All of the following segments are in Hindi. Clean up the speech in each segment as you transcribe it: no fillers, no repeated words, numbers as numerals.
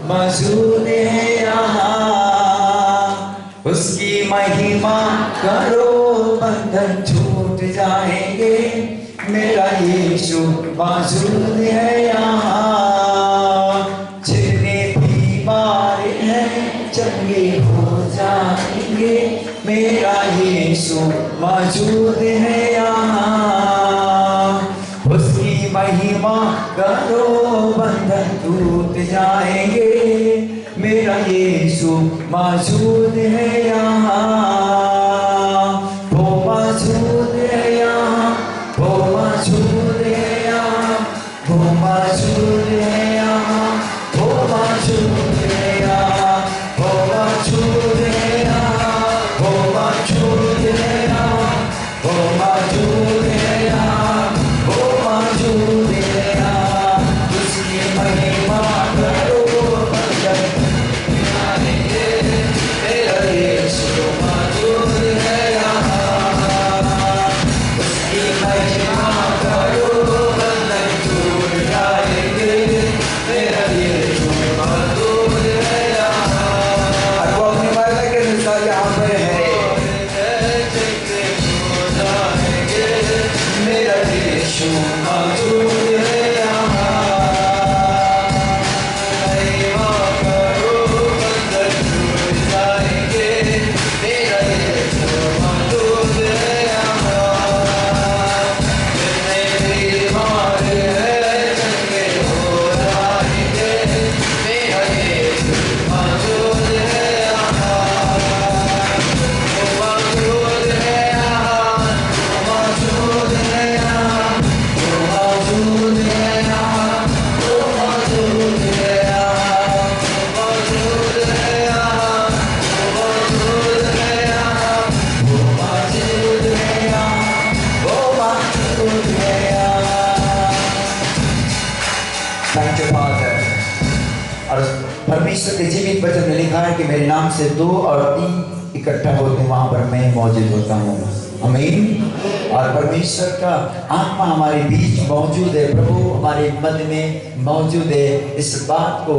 मौजूद है यहाँ। उसकी महिमा करो बंधन छूट जाएंगे। मेरा यीशु मौजूद है यहाँ। जितने बीमार हैं चंगे हो जाएंगे। मेरा यीशु मौजूद है यहाँ। उसकी महिमा करो बंधन टूट जाएंगे। मेरा यीशु मौजूद है यहाँ। वो मौजूद है यहाँ। वो मौजूद है यहाँ। वो मौजूद है यहाँ। वो मौजूद है यहाँ। वो मौजूद है यहाँ। वो मौजूद है यहाँ। वो मौजूद है यहाँ। वो मौजूद है यहाँ। उसकी महिमा करो मेरा यीशु मौजूद है यहाँ। उसकी महिमा करो बंधन टूट जाएंगे। मेरा यीशु मौजूद है यहाँ। और वो अपने वादा के अनुसार यहाँ पर है। मेरा यीशु मौजूद है यहाँ। महिमा करो बंधन टूट जाएंगे। मेरा यीशु मौजूद है यहाँ। जितने बीमार हैं चंगे हो जाएंगे। मेरा यीशु मौजूद है यहाँ। वो मौजूद है यहाँ। वो मौजूद है यहाँ। वो मौजूद है यहाँ। वो मौजूद है यहाँ। वो मौजूद है यहाँ। वो मौजूद है यहाँ। वो मौजूद है यहाँ। वो मौजूद है यहाँ। Thank you, Father. और परमेश्वर के जीवित वचन में लिखा है कि मेरे नाम से 2 और 3 इकट्ठा होते वहां पर मैं मौजूद होता हूँ। आमीन। और परमेश्वर का आत्मा हमारे बीच मौजूद है। प्रभु हमारे मध्य में मौजूद है। इस बात को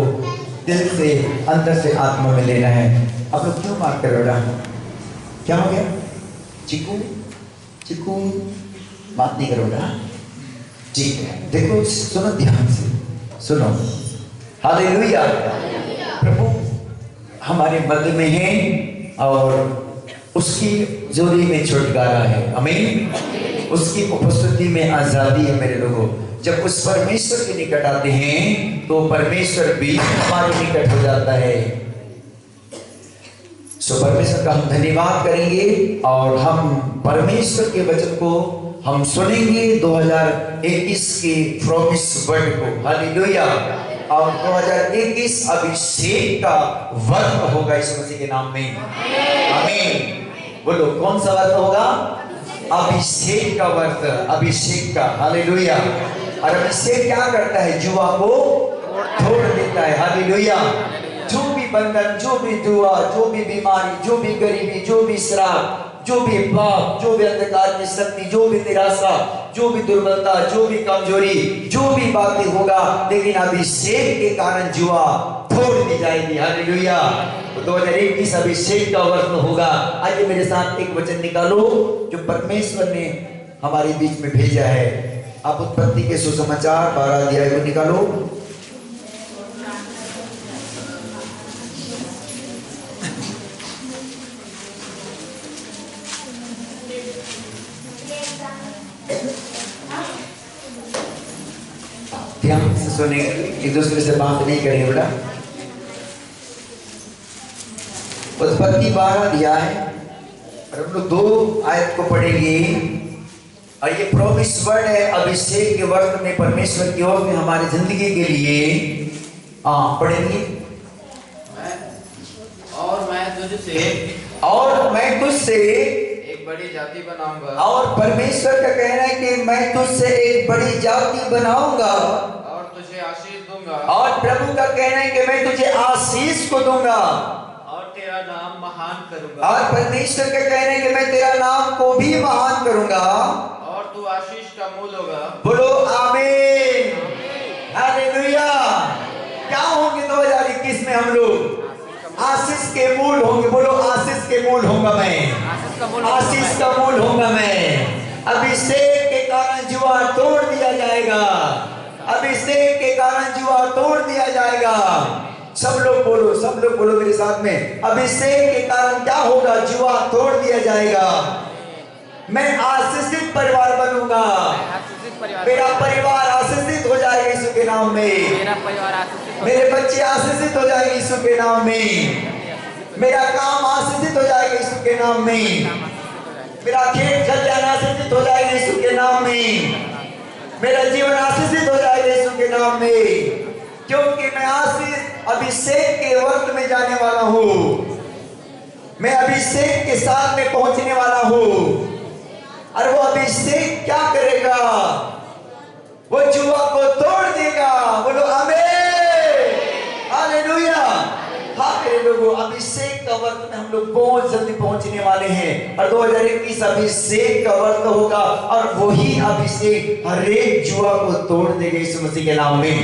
दिल से अंदर से आत्मा में लेना है। आप लोग क्यों बात कर रहे हो? क्या हो गया? चिकू चिकू बात नहीं करो ना। ठीक है, देखो सुनो ध्यान से सुनो। हालेलुया। प्रभु हमारे मध्य में है और उसकी जोड़ी में छुटकारा है। आमीन। उसकी उपस्थिति में आजादी है। मेरे लोगों, जब उस परमेश्वर के निकट आते हैं तो परमेश्वर भी हमारे निकट हो जाता है। सो परमेश्वर का हम धन्यवाद करेंगे और हम परमेश्वर के वचन को हम सुनेंगे 2021 के प्रॉमिस वर्ड को। हालेलुया। और 2021 अभिषेक का वर्ष होगा इस मसीह के नाम में। आमीन। बोलो कौन सा वर्ष होगा? अभिषेक का वर्ष। अभिषेक का। हालेलुया। और अभिषेक क्या करता है? जुआ को तोड़ देता है। हालेलुया। जो भी बंधन, जो भी दुआ, जो भी बीमारी, जो भी गरीबी, जो भी श्राप, जो भी पाप, जो भी अंधकार की शक्ति, जो भी निराशा, जो भी दुर्बलता, जो भी कमजोरी, जो भी बातें होगा, लेकिन अभिषेक के कारण जुआ तोड़ दी जाएगी। हालेलुया। 2021 अभिषेक का वर्ष होगा। आइए मेरे साथ एक वचन निकालो जो परमेश्वर ने हमारे बीच में भेजा है। आप उत्पत्ति के सुसमाचार 12 अध्याय को निकालो। ध्यान से सुने, एक दूसरे से बात नहीं करेंगे बेटा। उत्पत्ति 12 अध्याय और हम लोग 2 आयत को पढ़ेंगे। और ये प्रॉमिस वर्ड है अभिषेक के वर्ष में परमेश्वर की ओर में हमारी जिंदगी के लिए पढ़ेंगे। और मैं तुझसे एक बड़ी जाति बनाऊंगा। और परमेश्वर का कहना है कि मैं तुझसे एक बड़ी जाति बनाऊंगा और तुझे आशीष दूंगा। और प्रभु का कहना है कि मैं तुझे आशीष को दूंगा और तेरा नाम महान करूंगा। और परमेश्वर का कहना है कि मैं तेरा नाम को भी महान करूंगा और तू आशीष का मूल होगा। बोलो आमीन। हालेलुया। क्या होंगे 2021 में हम लोग आशीष के मूल होंगे। बोलो आशीष के मूल होगा मैं, आशीष का मूल होगा मैं। अभिषेक के कारण जुआ तोड़ दिया जाएगा, अभिषेक के कारण जुआ तोड़ दिया जाएगा। सब लोग बोलो, सब लोग बोलो मेरे साथ में, अभिषेक के कारण क्या होगा? जुआ तोड़ दिया जाएगा। मैं आशीषित परिवार बनूंगा, मेरा परिवार आशीषित हो जाएगा यीशु के नाम में, मेरा परिवार आशीषित, मेरे बच्चे आशीषित हो जाएंगे यीशु के नाम में, मेरा काम आशीषित हो जाएगा यीशु के नाम में, मेरा खेत खलिहान आशीषित हो जाएगा यीशु के नाम में, मेरा जीवन आशीषित हो जाएगा यीशु के नाम में, क्योंकि मैं आशीष अभिषेक के वक्त में जाने वाला हूँ, मैं अभिषेक के साथ में पहुंचने वाला हूँ। और वो अभिषेक क्या करेगा? वो जुआ को तोड़ देगा। बोलो आमीन, हालेलुया। हाँ मेरे लोगों, अभिषेक का वर्ष में हम लोग बहुत जल्दी पहुंचने वाले हैं और 2021 अभिषेक का वर्ष होगा और वही अभिषेक हर एक जुआ को तोड़ देगा यीशु मसीह के नाम में।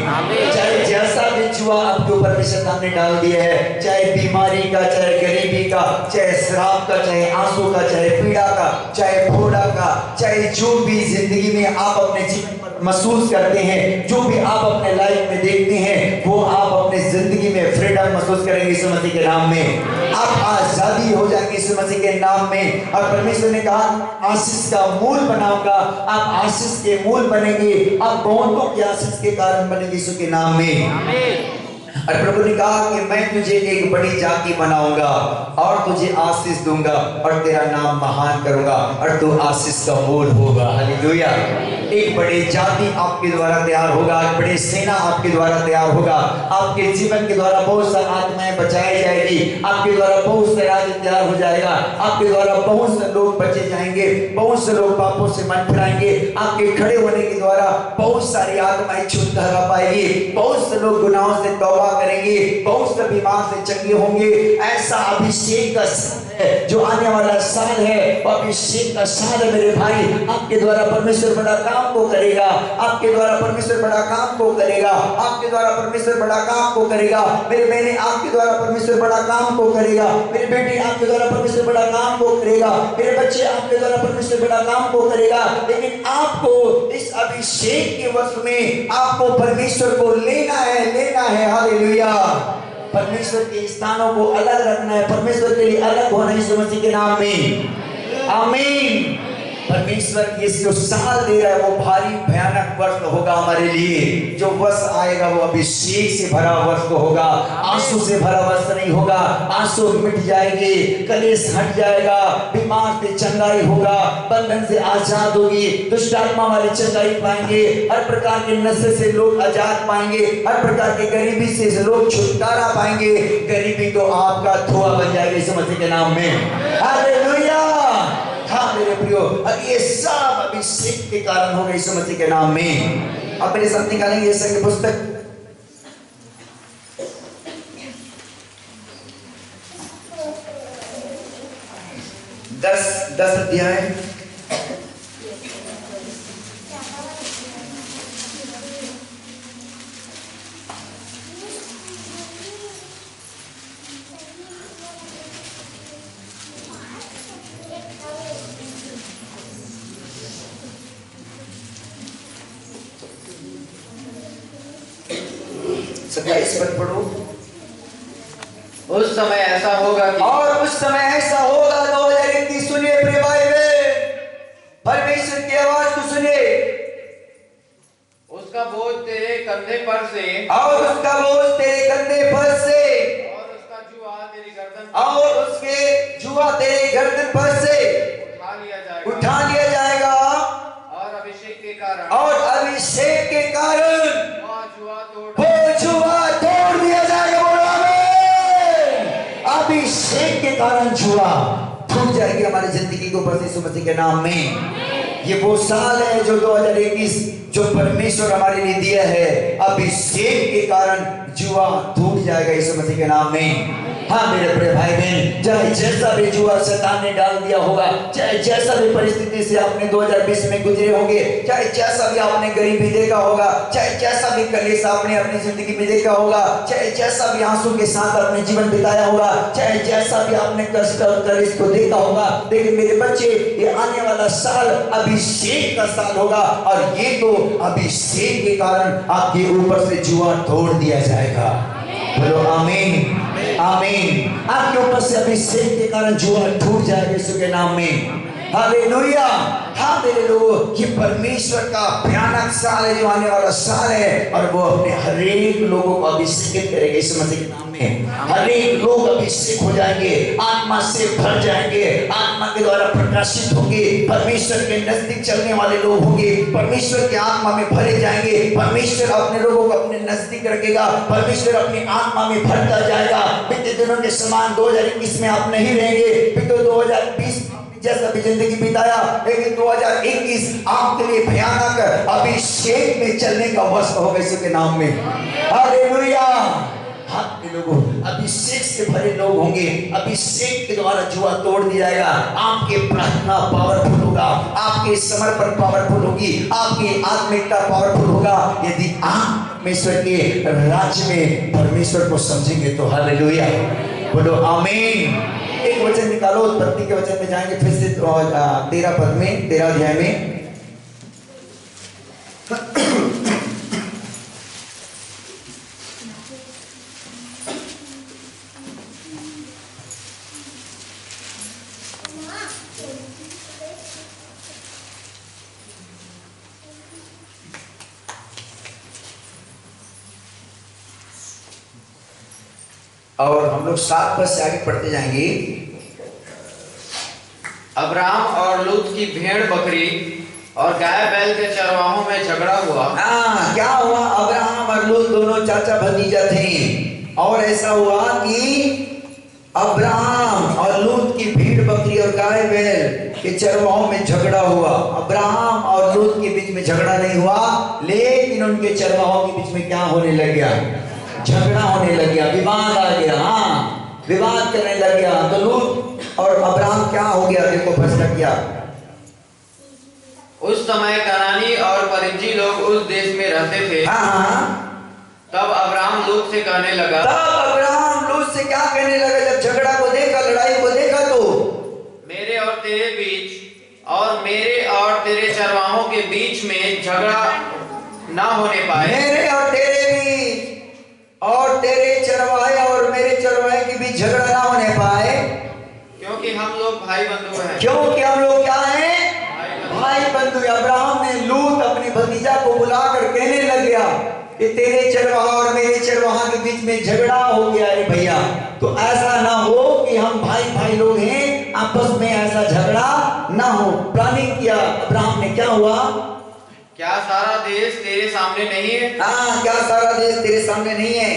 चाहे जैसा भी जुआ आपके ऊपर में शैतान ने डाल दिया है, चाहे बीमारी का, चाहे गरीबी का, चाहे श्राप का, चाहे आंसू का, चाहे पीड़ा का, चाहे फोड़ा का, चाहे जो भी जिंदगी में आप अपने जीवन पर महसूस करते हैं, जो भी आप अपने लाइफ में देखते हैं, वो आप अपने जिंदगी में फ्रीडम महसूस करेंगे यीशु मसीह के नाम में। आप आजादी हो जाएंगे यीशु मसीह के नाम में। और परमेश्वर ने कहा आशीष का मूल बनाऊंगा, आप आशीष के मूल बनेंगे, आप बहुतों के आशीष के कारण बनेंगे यीशु के नाम में। और प्रभु ने कहा कि मैं तुझे एक बड़ी जाति बनाऊंगा और तुझे आशीष दूंगा और तेरा नाम महान करूंगा और तू आशीष का मूल होगा। हालेलुया। एक बड़ी जाति आपके द्वारा तैयार होगा, एक बड़ी सेना आपके द्वारा तैयार होगा, आपके जीवन के द्वारा बहुत सारी आत्माएं बचाई जाएगी, आपके द्वारा बहुत से राज्य तैयार हो जाएगा, आपके द्वारा बहुत से लोग बचे जाएंगे, बहुत से लोग पापों से मन फिराएंगे, आपके खड़े होने के द्वारा बहुत सारी आत्माएं छुटकारा पाएगी, बहुत से लोग गुनाहों से तौबा करेंगे, बहुत से बीमार से चंगे होंगे। ऐसा अभिषेक का साल है जो आने वाला साल है, वो अभिषेक का साल है मेरे भाई। आपके द्वारा परमेश्वर बड़ा काम को करेगा, आपके द्वारा परमेश्वर बड़ा काम को करेगा, आपके द्वारा परमेश्वर बड़ा काम को करेगा। मेरे बहने आपके द्वारा परमेश्वर बड़ा काम को करेगा, मेरे बेटे आपके द्वारा परमेश्वर बड़ा काम को करेगा, मेरे बच्चे आपके द्वारा परमेश्वर बड़ा काम को करेगा। लेकिन आपको इस अभिषेक के वर्ष में आपको परमेश्वर को लेना है, लेना है। हालेलुया। परमेश्वर के स्थानों को अलग रखना है, परमेश्वर के लिए अलग होना है यीशु मसीह के नाम में। आमीन। परमेश्वर ये जो साल दे रहा है वो भारी भयानक वर्ष होगा हमारे लिए। जो वर्ष आएगा वो अभिषेक से भरा वर्ष होगा, आंसू से भरा वर्ष नहीं होगा। आंसू मिट जाएंगे, कलेश हट जाएगा, बीमार से चंगाई होगा, बंधन से आजाद होगी, दुष्ट आत्मा वाले चंगाई पाएंगे, हर प्रकार के नशे से लोग आजाद पाएंगे, हर प्रकार की गरीबी से लोग छुटकारा पाएंगे। गरीबी तो आपका धुआं बन जाएगी यीशु मसीह के नाम में। हालेलुया। हाँ मेरे प्रियो, अब ये सब अभिषेक के कारण होगा यीशु मसीह के नाम में। अब मेरे साथ निकालेंगे यशायाह की पुस्तक 10 अध्याय 27 पद पढ़ो। उस समय ऐसा होगा कि और उस समय ऐसा होगा 2021 सुनिए प्रिय भाई बहन, परमेश्वर की आवाज को सुनिए। उसका बोझ तेरे कंधे पर से और उसका बोझ तेरे कंधे पर से और उसका जुआ तेरी गर्दन और उसके जुआ तेरे गर्दन पर से उठा लिया जाएगा और अभिषेक के कारण और अभिषेक के कारण वह जुआ तोड़ दिया जाएगा। बोलो आमीन। अभिषेक के कारण जुआ छूट जाएगी हमारी जिंदगी को पर यीशु मसीह के नाम में। ये वो साल है जो 2021 जो परमेश्वर हमारे लिए दिया है। अभिषेक के कारण जुआ टूट जाएगा यीशु मसीह के नाम में। हाँ मेरे प्रिय भाई बहन, चाहे जैसा भी जुआ शैतान ने डाल दिया होगा, चाहे जैसा भी परिस्थिति से आपने 2020 में गुजरे होंगे, चाहे जैसा भी आपने गरीबी देखा होगा, चाहे जैसा भी कलेश आपने अपनी जिंदगी में देखा होगा, चाहे जैसा भी आंसू के साथ अपने जीवन बिताया होगा, चाहे जैसा भी आपने कष्ट और कलेश को देखा होगा, लेकिन मेरे बच्चे, ये आने वाला साल अभिषेक का साल होगा, और ये तो अभिषेक के कारण आपके ऊपर से जुआ तोड़ दिया जाएगा। बोलो आमीन, आमीन। आपके ऊपर से अभिषेक के कारण जुआ टूट जाएगा यीशु के नाम में। हालेलुया। हाँ मेरे लोगों, कि परमेश्वर का भयानक साल है जो आने वाला साल है, और वो अपने हर एक लोगों को अभिषेक करेगा यीशु मसीह के नाम में। हर एक लोग अभिषेक हो जाएंगे, आत्मा से भर जाएंगे, आत्मा के द्वारा प्रकाशित होंगे, परमेश्वर के नजदीक चलने वाले लोग होंगे, परमेश्वर के आत्मा में भरे जाएंगे, परमेश्वर अपने लोगों को अपने नजदीक रखेगा, परमेश्वर अपनी आत्मा में भरता जाएगा। बीते दिनों के समान 2021 में आप नहीं रहेंगे, बीते 2020 जैसा भी जिंदगी बिताया, लेकिन 2021 आपके लिए भयानक अभिषेक में चलने का वर्ष होगा यीशु के नाम में। हालेलुया। आपके लोगों अभिषेक से भरे लोग होंगे, अभिषेक के द्वारा जुआ तोड़ दिया जाएगा। आपके प्रार्थना पावरफुल होगा, आपके समर्पण पावरफुल होगी, आपकी आत्मिकता पावरफुल होगा, यदि आप परमेश्वर के राज्य में परमेश्वर को समझेंगे तो। हालेलुया। बोलो आमीन। एक वचन निकालो, उत्पत्ति के वचन में जाएंगे फिर से 13 पद में, 13 अध्याय में। और हम लोग 7 पद से आगे पढ़ते जाएंगे। अब्राम और लूत की भेड़ बकरी और गाय बैल के चरवाहों में झगड़ा हुआ। क्या हुआ? अब्राहम और लूत दोनों चाचा भतीजा थे, और ऐसा हुआ कि अब्राहम और लूत की भेड़ बकरी और गाय बैल के चरवाहों में झगड़ा हुआ। अब्राहम और लूत के बीच में झगड़ा नहीं हुआ, लेकिन उनके चरवाहों के बीच में क्या होने लग गया? झगड़ा होने लग गया, विवाद आ गया। हाँ, विवाद करने लग गया। तो लूत और अब्राहम क्या हो गया? देखो फैसला किया। उस समय कनानी और परिज्जी लोग उस देश में रहते थे। तब अब्राहम लूत से कहने लगा, से क्या कहने लगा? जब झगड़ा को देखा, लड़ाई को देखा, तो मेरे और तेरे बीच और मेरे और तेरे चरवाहों के बीच में झगड़ा ना होने पाए। मेरे और तेरे बीच और तेरे चरवाहे और मेरे चरवाहे के बीच झगड़ा ना होने पाए, क्योंकि हम लोग भाई बंधु हैं। क्योंकि हम लोग क्या हैं? भाई बंधु। अब्राहम ने लूत अपने भतीजा को बुलाकर कहने लग गया कि तेरे चरवाहा और मेरे चरवाहा के बीच में झगड़ा हो गया है भैया, तो ऐसा ना हो कि हम भाई भाई लोग हैं, आपस में ऐसा झगड़ा ना हो। प्लानिंग किया अब्राहम ने। क्या हुआ? क्या सारा देश तेरे सामने नहीं है? हाँ, क्या सारा देश तेरे सामने नहीं है?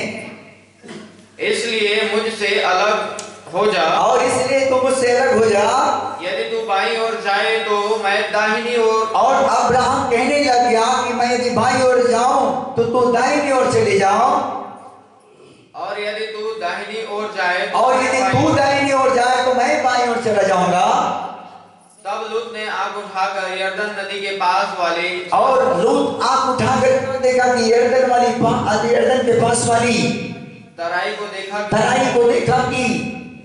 इसलिए मुझसे अलग हो जा, और इसलिए तू मुझसे अलग हो जा। यदि तू बाईं ओर जाए तो मैं दाहिनी ओर। और अब्राहम कहने लग गया कि मैं यदि बाईं ओर जाऊं तो तू दाहिनी ओर चले जाओ, और यदि तू दाहिनी ओर जाए और यदि तू दाहिनी ओर जाए तो मैं बाईं ओर चला जाऊंगा। तब लूत ने आग उठाकर यरदन नदी के पास वाली, और लूत आग उठाकर देखा कि यरदन के पास वाली तराई को देखा कि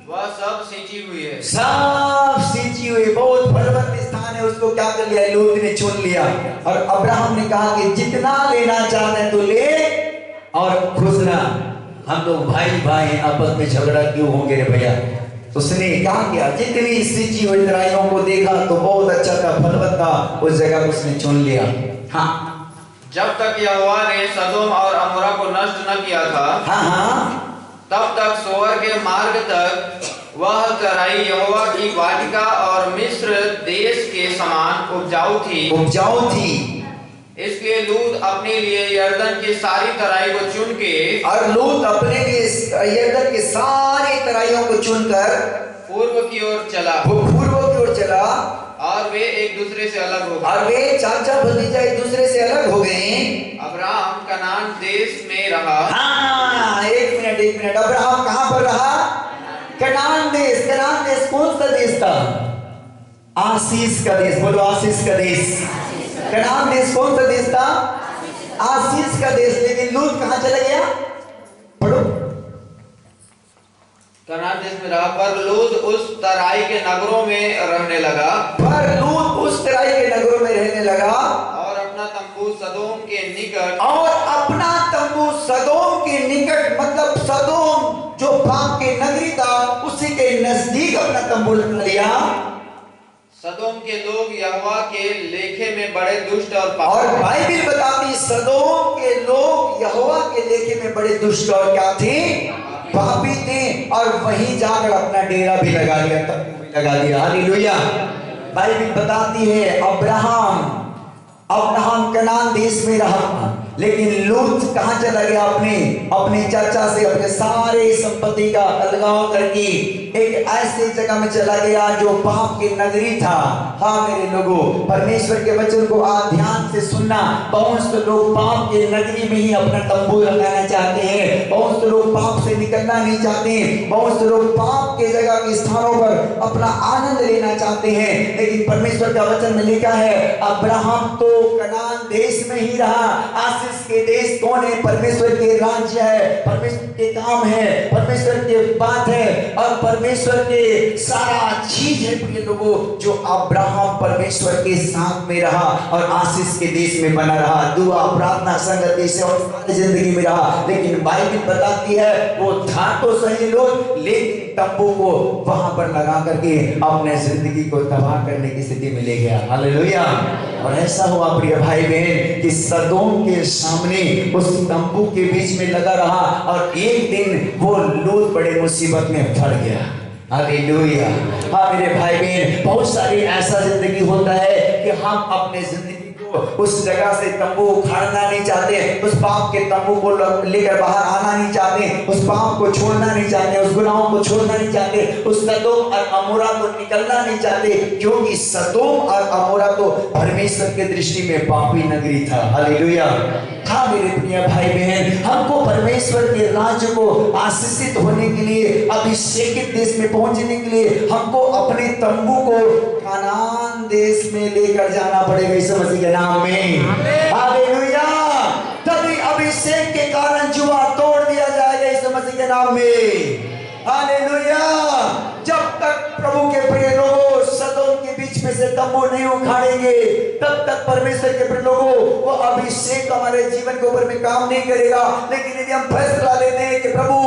वह सब सिंची हुई है। सब सिंची हुई, बहुत फलवंत स्थान है, उसको क्या कर लिया? लूत ने चुन लिया। और अब्राहम ने कहा कि जितना लेना चाहते हैं तो ले और खुश रह, हम लोग भाई भाई, आपस में झगड़ा क्यों होंगे रे भैया? उसने क्या किया? जितनी सिंची हुई तराइयों को देखा तो बहुत अच्छा था, फलवंत था, उस जगह को उसने चुन लिया। हाँ, जब तक यहोवा ने सदोम और अमोरा को नष्ट न किया था, हाँ, तब तक सोअर के मार्ग तक वह तराई यहोवा की वाटिका और मिस्र देश के समान उपजाऊ थी। इसके लूत अपने लिए यरदन की सारी तराई को चुन के, और लूत अपने लिए यरदन की सारी तराइयों को चुनकर पूर्व की ओर चला, और वे एक दूसरे से अलग हो गए। और वे चाचा भतीजा एक दूसरे से अलग हो गए। अब्राहम कनान देश में रहा। हाँ, एक मिनट। अब्राहम कहाँ पर रहा? कनान देश कौन सा देश था? आशीष का देश। बोलो आशीष का देश। कनान देश कौन सा देश था? आशीष का देश। लेकिन लूत कहां चला गया? पढ़ो। कनान देश में रहा, पर लूत उस तराई के नगरों में रहने लगा। पर लूत उस तराई के नगरों में रहने लगा और अपना तंबू सदोम के निकट, और अपना तंबू सदोम के निकट, मतलब सदोम जो पाप के नगरी था उसी के नजदीक अपना तंबू लगा लिया। सदोम के लोग यहोवा के लेखे में बड़े दुष्ट और पापी। और बाइबल बताती सदोम के लोग यहोवा के लेखे में बड़े दुष्ट और क्या थे? पापी थे। और वहीं जाकर अपना डेरा भी लगा लिया, तंबू भी लगा दिया। हालेलुया। बाइबल बताती है अब्राहम कनान देश में रहा, लेकिन लूत कहां चला गया? अपने चाचा से अपने सारे संपत्ति का अलगाव करके एक ऐसी जगह में चला गया जो पाप की नगरी था। हाँ मेरे लोगों, परमेश्वर के वचन को आप ध्यान से सुनना। बहुत से लोग पाप के नगरी में ही अपना तंबू लगाना चाहते हैं। बहुत से लोग पाप से निकलना नहीं चाहते। बहुत से लोग पाप के जगह के स्थानों पर अपना आनंद लेना चाहते हैं। लेकिन परमेश्वर का वचन में लिखा है अब्राहम तो कनान देश में ही रहा। आशीष के देश कौन है? परमेश्वर के राज्य है, परमेश्वर के काम है, परमेश्वर के बात है और परमेश्वर के सारा चीज है प्रिय लोगों। जो अब्राहम परमेश्वर के साथ में रहा और आशीष के देश में बना रहा, दुआ प्रार्थना संगति से और सारी जिंदगी में रहा। लेकिन बाइबल बताती है वो था तो सही लोग, लेकिन तंबू को वहां पर लगा करके अपने जिंदगी को तबाह करने की स्थिति में ले गया। हालेलुया। और ऐसा हुआ प्रिय भाई बहन कि सदोम के सामने उस तंबू के बीच में लगा रहा और एक दिन वो लूत बड़े मुसीबत में फंस गया। हालेलुया। हाँ मेरे भाई बहन, बहुत सारी ऐसा जिंदगी होता है कि हम अपने जिंदगी उस जगह से तंबू उखाड़ना नहीं चाहते, उस पाप के तंबू को लेकर बाहर आना नहीं चाहते, उस पाप को छोड़ना नहीं चाहते, उस गुनाहों को छोड़ना नहीं चाहते, उस सदोम और अमोरा को निकलना नहीं चाहते, क्योंकि सदोम और अमोरा तो परमेश्वर के दृष्टि में पापी नगरी था। हालेलुया। हाँ मेरे प्रिय भाई बहन, हमको परमेश्वर के राज्य को आशीषित होने के लिए, अभिषेकित देश में पहुंचने के लिए हमको अपने तंबू को कनान देश में लेकर जाना पड़ेगा यीशु मसीह के नाम में। हालेलुया। तभी अभिषेक के कारण जुआ तोड़ दिया जाएगा यीशु मसीह के नाम में। हालेलुया। जब तक प्रभु के प्रिय लोगों सदोम के बीच में से तंबू नहीं उखाड़ेंगे, तब तक परमेश्वर के प्रिय लोगों वो अभिषेक हमारे जीवन के ऊपर में काम नहीं करेगा। लेकिन यदि हम फैसला लेते हैं कि प्रभु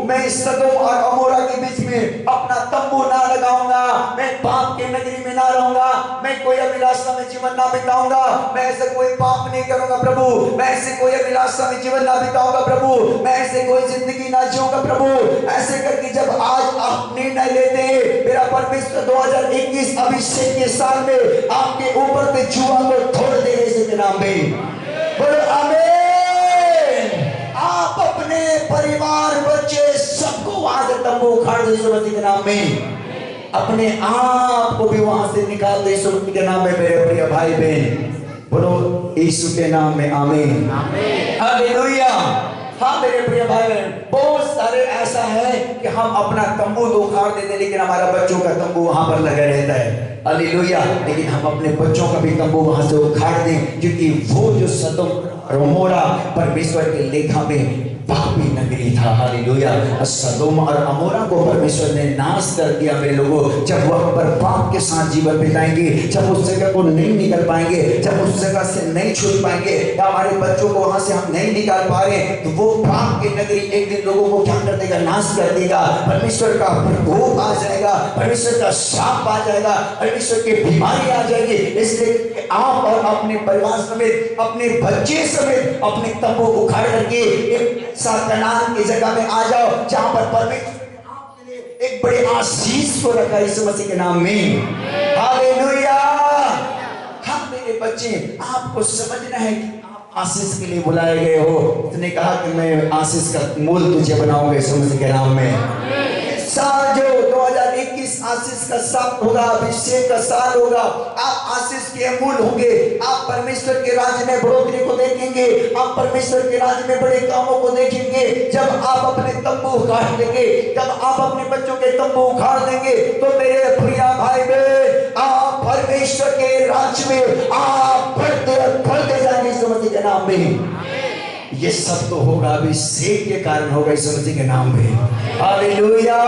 मैं इस सदोम और अमोरा के बीच में अपना तंबू ना लगाऊंगा, मैं पाप के नगरी में ना रहूंगा, मैं कोई अभिलाषा में जीवन ना बिताऊंगा, मैं ऐसे कोई पाप नहीं करूंगा प्रभु, मैं ऐसे कोई अभिलाषा में जीवन ना बिताऊंगा प्रभु, मैं ऐसे कोई जिंदगी ना जीऊंगा प्रभु, ऐसे करके जब आज आप निर्णय लेते हैं, मेरा परमेश्वर 2021 अभिषेक के साल में आपके ऊपर से जुआ को छोड़ देगा यीशु के नाम में। बोलो आमीन। आप अपने परिवार बच्चे सबको वहां से तंबू उखाड़ दो यीशु मसीह के नाम में। अपने आप को भी वहां से निकाल दो यीशु मसीह के नाम में मेरे प्रिय भाई बहन। बोलो यीशु के नाम में आमीन। हालेलुया। हाँ मेरे प्रिय भाई बहन, बहुत सारे ऐसा है कि हम अपना तंबू तो उखाड़ देते लेकिन हमारा बच्चों का तंबू वहां पर लगा रहता है। हालेलुया। लेकिन हम अपने बच्चों का भी तंबू वहां से उखाड़ दें, क्योंकि वो जो सदोम और अमोरा परमेश्वर के लेखा में पापी नगरी था। हालेलुया। सदोम और अमोरा को परमेश्वर ने नाश कर दिया मेरे लोगों। जब वहां पर पाप के साथ जीवन बिताएंगे, जब उस जगह को नहीं निकल पाएंगे, जब उस जगह से नहीं छूट पाएंगे, या हमारे बच्चों को वहां से हम नहीं निकाल पा रहे, तो वो पाप की नगरी एक दिन लोगों को क्या कर देगा? नाश कर देगा। परमेश्वर का प्रकोप आ जाएगा, परमेश्वर का शाप आ जाएगा, परमेश्वर की बीमारी आ जाएगी। इसलिए आप और अपने परिवार समेत, अपने बच्चे समेत अपने तंबू उखाड़ करके एक कनान की जगह में आ जाओ, जहां पर परमेश्वर ने आपके लिए एक बड़े आशीष को रखा है यीशु मसीह के नाम में। हालेलुया। हाँ मेरे बच्चे, आपको समझना है कि आप आशीष के लिए बुलाए गए हो। उसने कहा कि मैं आशीष का मूल तुझे बनाऊंगा यीशु मसीह के नाम में। साल जो 2021 आशीष का साल होगा, अभिषेक का साल होगा, आप आशीष के अमूल होंगे। आप परमेश्वर के राज्य में बढ़ोतरी को देखेंगे, आप परमेश्वर के राज्य में बड़े कामों को देखेंगे। जब आप अपने तंबू उखाड़ देंगे, जब आप अपने बच्चों के तंबू उखाड़ देंगे, तो मेरे प्रिय भाई बहन, आप परमेश्वर के राज्य में आप बढ़ते जाएंगे यीशु मसीह के नाम में। ये सब तो होगा अभिषेक के कारण होगा यीशु मसीह के नाम में। हालेलुया।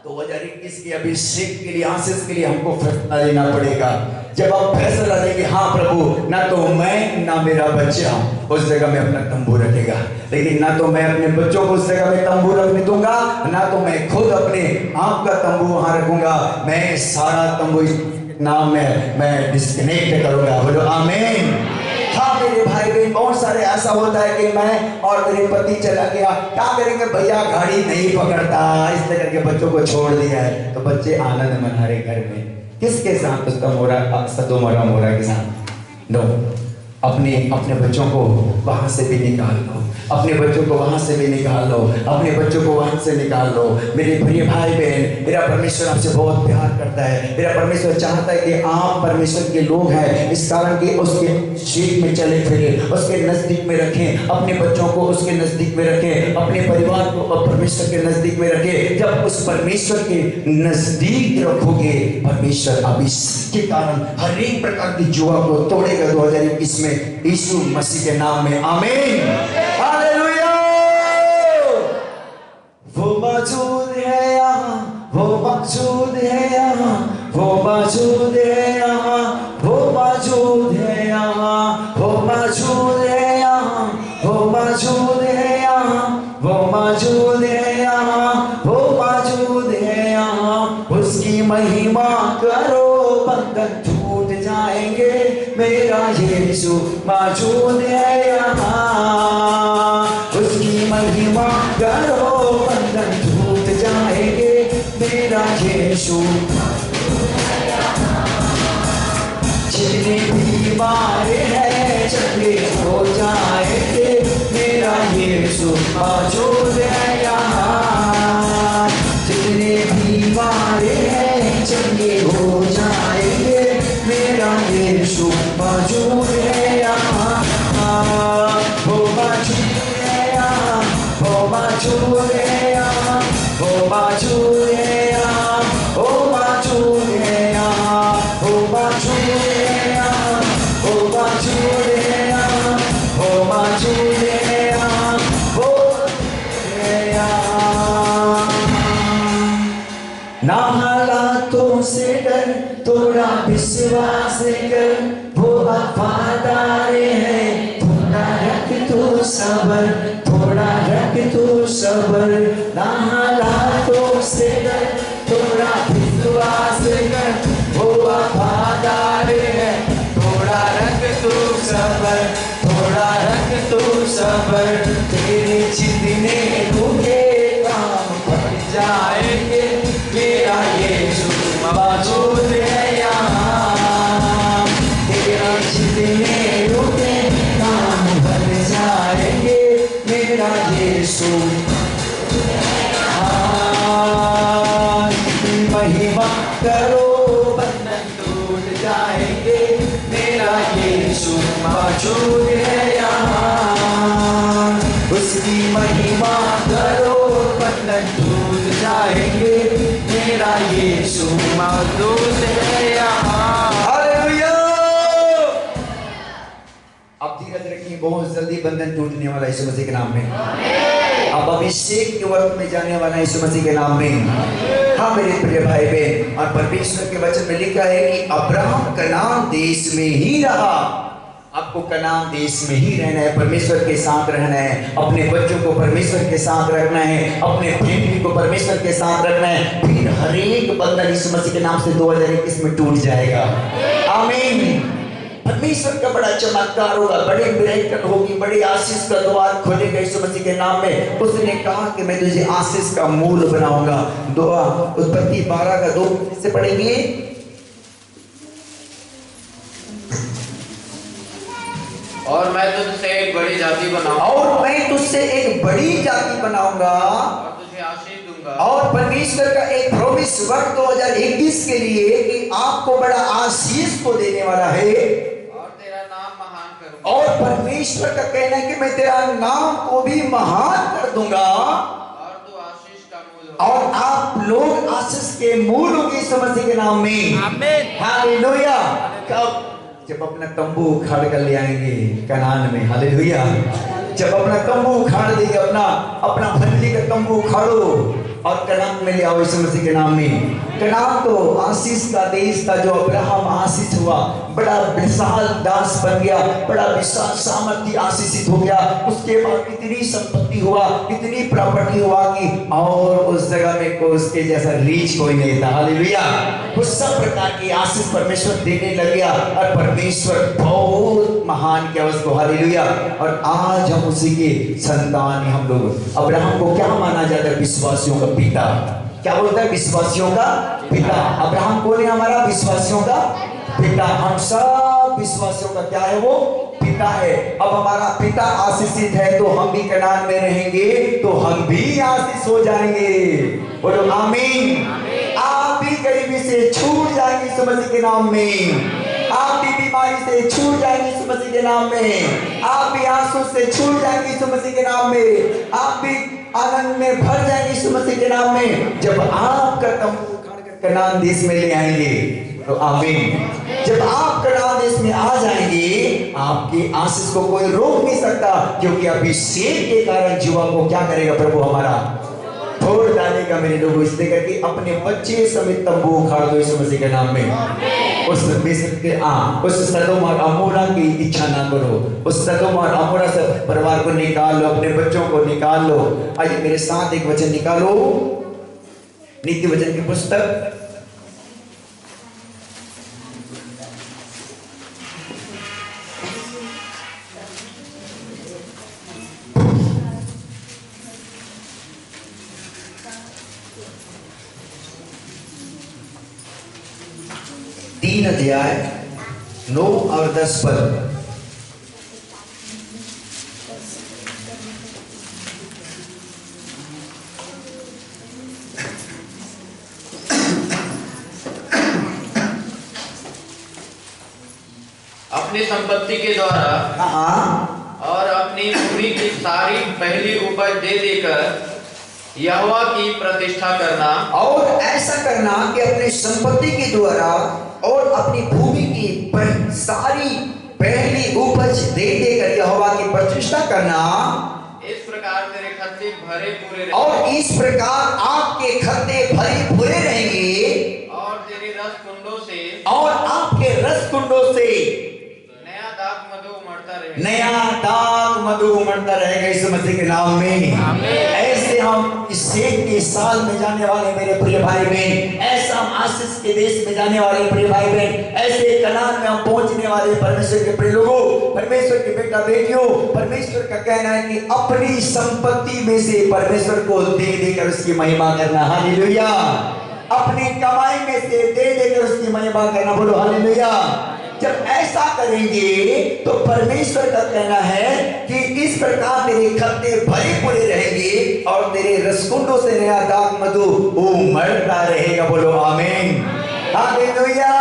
2021 के अभिषेक के लिए, आशीष के लिए हमको फैसला लेना पड़ेगा। जब आप फैसला लेंगे, हाँ प्रभु, ना तो मैं ना मेरा बच्चा उस जगह में अपना तंबू रखेगा, लेकिन ना तो मैं अपने बच्चों को उस जगह में तंबू रखने दूंगा, ना तो मैं खुद अपने आप का तंबू वहां रखूंगा। मैं सारा तंबू नाम में मैं डिस्कनेक्ट करूंगा। बोलो आमीन। हाँ मेरे भाई बहन, बहुत सारे ऐसा होता है कि मैं और मेरे पति चला गया, क्या करेंगे भैया, गाड़ी नहीं पकड़ता, इस तरह के बच्चों को छोड़ दिया है, तो बच्चे आनंद मना रहे घर में। किसके साथ? उसका सदोमरम हो रहा है के साथ? नो, अपने बच्चों को वहां से भी निकाल लो, अपने बच्चों को वहां से भी निकाल लो, अपने बच्चों को वहां से निकाल लो। मेरे प्रिय भाई बहन, मेरा परमेश्वर आपसे बहुत प्यार करता है। मेरा परमेश्वर चाहता है कि आप परमेश्वर के लोग हैं, इस कारण कि उसके शीट में चले फिरे, उसके नजदीक में रखें, अपने बच्चों को उसके नजदीक में रखें, अपने परिवार को परमेश्वर के नजदीक में रखें। जब उस परमेश्वर के नजदीक रखोगे, परमेश्वर अभिषेक के कारण हर एक प्रकार की जुआ को तोड़ेगा 2021 में यीशु मसीह के नाम में। आमीन। हालेलुया। वो मौजूद है यहाँ, वो मौजूद है यहाँ, वो मौजूद है यहाँ, वो मौजूद है यहाँ, वो मौजूद है यहाँ, वो मौजूद है यहाँ, वो मौजूद है यहाँ, वो मौजूद है यहाँ। उसकी महिमा करो, बंधन टूट जाएंगे। मेरा यीशु मौजूद है यहाँ, उसकी महिमा करो, बंधन टूट जाएंगे। मेरा यीशु जितने बीमार हैं चंगे हो जाएंगे। मेरा यीशु मौजूद है यहाँ, जितने बीमार हैं चंगे हो जाएंगे। मेरा यीशु मौजूद है यहाँ, वो मौजूद है यहाँ, वो मौजूद है यहाँ, वो मौजूद है यहाँ, वो मौजूद है यहाँ, वो मौजूद है यहाँ, वो मौजूद है यहाँ, वो मौजूद है यहाँ, वो है यहाँ। ना हालातों से डर, थोड़ा विश्वास कर, वो वफादार है। थोड़ा रख तू सबर, थोड़ा रख तू सबर। ना हालातों से डर, थोड़ा विश्वास कर, वो वफादार है। थोड़ा रख तू सबर, थोड़ा रख तू सबर। तेरे जितने दुखे काम बढ़ जाएंगे। मेरा यीशु मौजूद है यहाँ, तेरा जितने दुखे काम बढ़ जाएंगे। मेरा यीशु महिमा करो, बंधन टूट जाएंगे। मेरा यीशु मौजूद है यहाँ, उसकी महिमा करो, बंधन टूट जाएंगे। मेरा यीशु मौजूद है यहाँ। हालेलुया। अब धीरज रखिए, बहुत जल्दी बंधन टूटने वाला यीशु मसीह के नाम में। अब अभिषेक के वक्त में जाने वाला यीशु मसीह के नाम में। हाँ मेरे प्रिय भाई बहन, और परमेश्वर के वचन में लिखा है कि अब्राहम कनान देश में ही रहा। आपको कनान देश में ही रहना है, परमेश्वर के साथ रहना है, अपने बच्चों को परमेश्वर के साथ रखना है, अपने फैमिली को परमेश्वर के साथ रखना है। फिर हर एक बंधन यीशु मसीह के नाम से 2021 में टूट जाएगा। आमीन। परमेश्वर का बड़ा चमत्कार होगा, बड़े मिरेकल होगी, बड़ी आशीष का द्वार खोलेगा यीशु मसीह के नाम में। उसने कहा कि मैं तुझे आशीष का मूल बनाऊंगा। दुआ उत्पत्ति 12 का 2 से पढ़ेंगे। और मैं तुझसे एक बड़ी जाति बनाऊंगा, और मैं तुझसे एक बड़ी जाति बनाऊंगा, और तुझे आशीष दूंगा, और परमेश्वर का एक प्रॉमिस वर्ड 2021 के लिए कि आपको बड़ा आशीष को देने वाला है और तेरा नाम महान करूंगा। और परमेश्वर का कहना है कि मैं तेरा नाम को भी महान कर दूंगा और तू आशीष का मूल हो। और आप लोग आशीष के मूल होंगे यीशु मसीह के नाम में। आमीन। हालेलुया। कब? जब अपना तंबू उखाड़ कर ले आएंगे कनान में। हालेलुया। जब अपना तंबू उखाड़ देंगे, अपना फैमिली का तंबू उखाड़ो और कनान में ले आओ यीशु मसीह के नाम में। कनान तो आशीष का देश था, जो अब्राहम आशीष हुआ, बड़ा विशाल दास बन गया, बड़ा विशाल सामर्थ्य आशीषित हो गया। उसके बाद इतनी संपत्ति हुआ, इतनी प्रॉपर्टी हुआ कि और उस जगह में कोई उसके जैसा रीच कोई नहीं था। हालेलुया। उस सब प्रकार की आशीष परमेश्वर देने लग गया और परमेश्वर बहुत महान किया उसको। हालेलुया। और आज हम उसी के संतान हैं हम लोग। अब्राहम को क्या माना जाता है? विश्वासियों का पिता। क्या बोलता है? विश्वासियों का पिता। अब्राहम कौन है? हमारा विश्वासियों का पिता। हम सब विश्वासियों का क्या है? वो पिता है। अब हमारा पिता आशीषित है तो हम भी कनान में रहेंगे, तो हम भी आशीष हो जाएंगे। बोलो आमीन। आप भी गरीबी से छूट जाएंगे यीशु मसीह के नाम में। आप भी बीमारी से छूट जाएंगे यीशु मसीह के नाम में। आप भी आंसू से छूट जाएंगे यीशु मसीह के नाम में। आप भी आनंद में भर जाएंगे यीशु मसीह के नाम में। जब आपका तंबू उखाड़कर कनान देश में ले आएंगे, तो आमीन। जब आप कनान देश में आ जाएंगे, आपकी आशीष को कोई रोक नहीं सकता, क्योंकि अभिषेक के कारण जुआ को क्या करेगा? प्रभु हमारा तोड़ डालेगा। मेरे लोगों, इसलिए करके अपने बच्चे समेत तंबू उखाड़ दो यीशु मसीह के नाम में। उस सदोम और अमोरा की इच्छा ना करो। उस सदोम और अमोरा से परिवार को निकाल लो, अपने बच्चों को निकाल लो। आइए मेरे साथ एक वचन निकालो, नीति वचन की पुस्तक तीन अध्याय 9 और 10 पद। अपनी संपत्ति के द्वारा और अपनी भूमि की सारी पहली उपज दे देकर यहोवा की प्रतिष्ठा करना। और ऐसा करना कि अपनी संपत्ति के द्वारा और अपनी भूमि की सारी पहली उपज दे देकर यहोवा की प्रतिष्ठा करना। इस प्रकार तेरे खत्ते भरे पूरे रहेंगे। और इस प्रकार आपके खत्ते भरे पूरे रहेंगे। और तेरे रस कुंडों से और आपके रस कुंडों से नया दाख मधु उमड़ता रहेगा। नया दाख मधु उमड़ता रहेगा यीशु मसीह के नाम में। ऐसे हम इस सेब के साल में जाने वाले मेरे प्रिय भाई बहन, ऐसा हम आशीष के देश में जाने वाले प्रिय भाई बहन, ऐसे कनान में हम पहुंचने वाले परमेश्वर के प्रिय लोगों, परमेश्वर के बेटा बेटियों, परमेश्वर का कहना है कि अपनी संपत्ति में से परमेश्वर को दे देकर उसकी महिमा करना। हालेलुया। अपनी कमाई में से दे देकर उसकी महिमा करना। बोलो हालेलुया। जब ऐसा करेंगे तो परमेश्वर का कहना है कि इस प्रकार तेरे खत्ते भरे पूरे रहेंगे और तेरे रसकुंडों से नया दाख मधु उमड़ता रहेगा। बोलो आमीन। हालेलुया।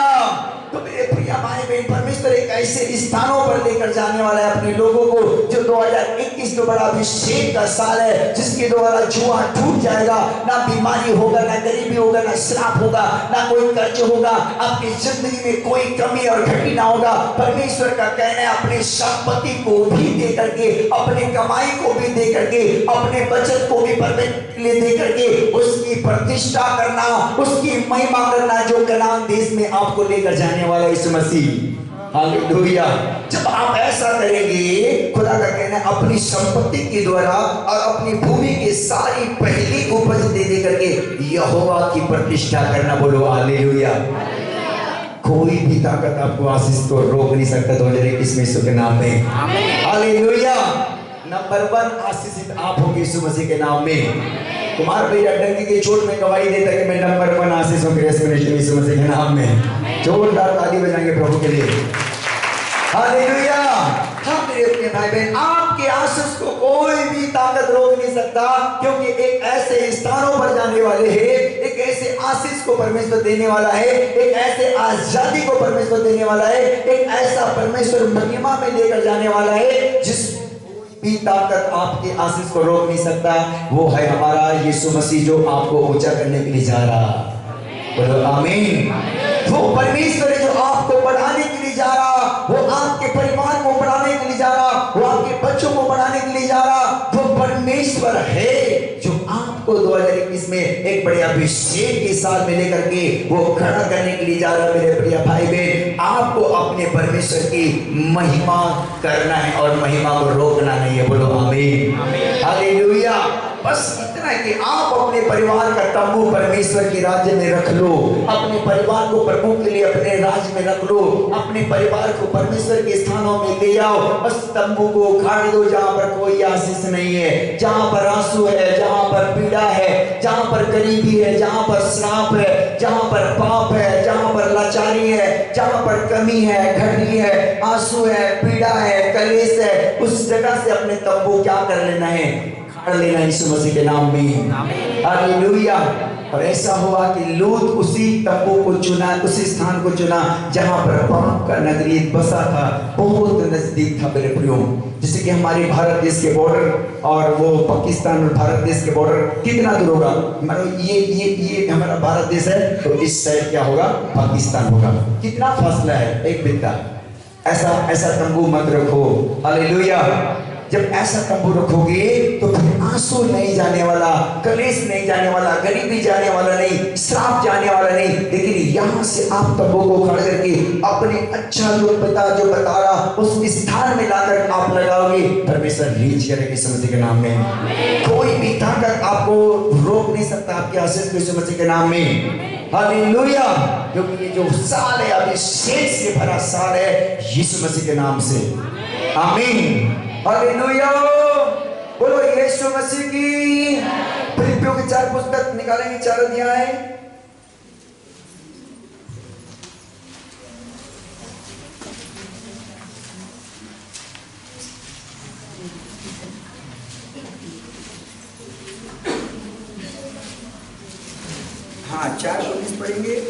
तो मेरे प्रिय भाई बहन, परमेश्वर एक ऐसे स्थानों पर लेकर जाने वाला है अपने लोगों को, जो 2021 तो बड़ा अभिषेक का साल है, जिसके द्वारा जुआ टूट जाएगा। ना बीमारी होगा, ना गरीबी होगा, ना श्राप होगा, ना कोई कर्ज होगा। आपकी जिंदगी में कोई कमी और घटी ना होगा। परमेश्वर का कहना है अपनी संपत्ति को भी दे करके, अपनी कमाई को भी दे करके, अपने बचत को भी परमेश्वर के लिए दे करके उसकी प्रतिष्ठा करना, उसकी महिमा करना, जो कनान देश में आपको लेकर जाने वाला यीशु मसीह। हालेलुया। जब आप ऐसा करेंगे, खुदा का कहना है अपनी संपत्ति के द्वारा और अपनी भूमि की सारी पहली उपज दे दे करके यहोवा की प्रतिष्ठा करना। बोलो हालेलुया। कोई भी ताकत आपको आशीष को रोक नहीं सकता। 2021 में यीशु के नाम में हालेलुया। नंबर 1 आशीषित आप होंगे यीशु मसीह के नाम में। कुमार भैया डंकी की चोट में गवाही देता कि मैं नंबर 1 आशीष हूं यीशु मसीह के नाम में। जोरदार ताली बजाएंगे प्रभु के लिए। हालेलुया। हाँ मेरे अपने भाई बहन, आपके आशीष को कोई भी ताकत रोक नहीं सकता, क्योंकि एक ऐसे स्थानों पर जाने वाले हैं, एक ऐसे आशीष को परमेश्वर देने वाला है, एक ऐसे आजादी को परमेश्वर देने वाला है, एक ऐसा परमेश्वर महिमा में लेकर जाने वाला है जिस भी ताकत आपके आशीष को रोक नहीं सकता। वो है हमारा यीशु मसीह, जो आपको ऊंचा करने के लिए जा रहा। बोलो आमीन। वो परमेश्वर है जो आपको बढ़ाने के लिए जा रहा, वो आपके परिवार को बढ़ाने के लिए जा रहा, वो आपके बच्चों को बढ़ाने के लिए जा रहा। वो परमेश्वर है जो आपको 2021 में एक बड़े अभिषेक के साथ में लेकर के वो खड़ा करने के लिए जा रहा। मेरे प्रिय भाई बहन, आपको अपने परमेश्वर की महिमा करना है और महिमा को रोकना नहीं है। बोलो आमीन, हालेलुया। बस इतना है कि आप अपने परिवार का तंबू परमेश्वर के राज्य में रख लो, अपने परिवार को प्रभु के लिए अपने राज्य में रख लो, अपने परिवार को परमेश्वर के स्थानों में ले आओ। बस तंबू को उखाड़ दो जहां पर कोई आशीष नहीं है, जहां पर आंसू है, जहां पर पीड़ा है, जहां पर गरीबी है, जहां पर श्राप है, जहां पर पाप है, जहां पर लाचारी है, जहां पर कमी है, घटी है, आंसू है, पीड़ा है, कलेश है, उस जगह से अपने तंबू क्या कर लेना है, उखाड़ लेना यीशु मसीह के नाम में। हालेलुया। और ऐसा हुआ कि लूत उसी तंबू को चुना, उसी स्थान को चुना जहां पर पाप का नगरी बसा था, बहुत नजदीक था मेरे प्रियो। जैसे कि हमारे भारत देश के बॉर्डर और वो पाकिस्तान और भारत देश के बॉर्डर कितना दूर होगा, मतलब ये हमारा भारत देश है, तो इस साइड क्या होगा, पाकिस्तान होगा। कितना फासला है, एक बित्ता। ऐसा तंबू मत रखो। हालेलुया। जब ऐसा तंबू रखोगे तो फिर आंसू नहीं जाने वाला, कलेश नहीं जाने वाला, गरीबी जाने वाला नहीं, श्राप जाने वाला नहीं। लेकिन यहाँ से आप तंबू को खड़ा करके अपने अच्छा जो बता रहा उस स्थान में लाकर आप लगाओगे, परमेश्वर रीच करेगा यीशु मसीह के नाम में। कोई भी ताकत आपको रोक नहीं सकता आपके आशीष को यीशु मसीह के नाम में। हालेलुया। क्योंकि ये जो साल है अभिषेक से भरा साल है यीशु मसीह के नाम से। आमीन, हालेलुया। बोलो यीशु मसीह की। फिलिप्पियों की 4 पुस्तक निकालेंगे, 4 अध्याय। हाँ, 4:19 पढ़ेंगे।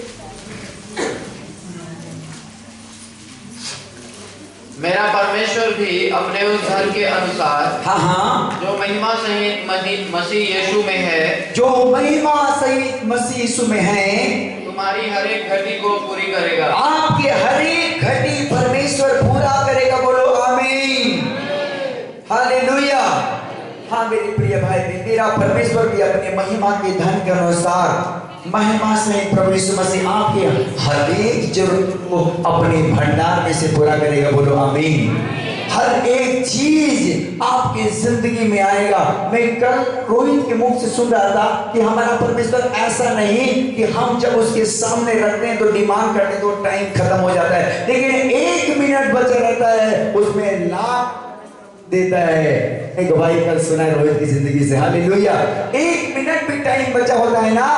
मेरा परमेश्वर भी अपने उस धन के अनुसार, हाँ, जो महिमा सहित मसीह यीशु में है, जो महिमा सहित मसीह यीशु में है, तुम्हारी हर एक घटी को पूरी करेगा। आपकी हर एक घटी परमेश्वर पूरा करेगा। बोलो आमीन, हालेलुया। हाँ मेरे प्रिय भाई, मेरा परमेश्वर भी अपने महिमा के धन के अनुसार महिमा से प्रभु यीशु मसीह आपके हर एक जरूरत को अपने भंडार में से पूरा करेगा। बोलो आमीन। हर एक चीज आपके जिंदगी में आएगा। मैं कल रोहित के मुख से सुन रहा था कि हमारा परमेश्वर ऐसा नहीं कि हम जब उसके सामने रखते हैं तो डिमांड करते हैं तो टाइम खत्म हो जाता है, लेकिन 1 मिनट बचा रहता है, उसमें लाख देता है। एक भाई कल सुना है रोहित की जिंदगी से। हालेलुया। 1 मिनट भी टाइम बचा होता है ना,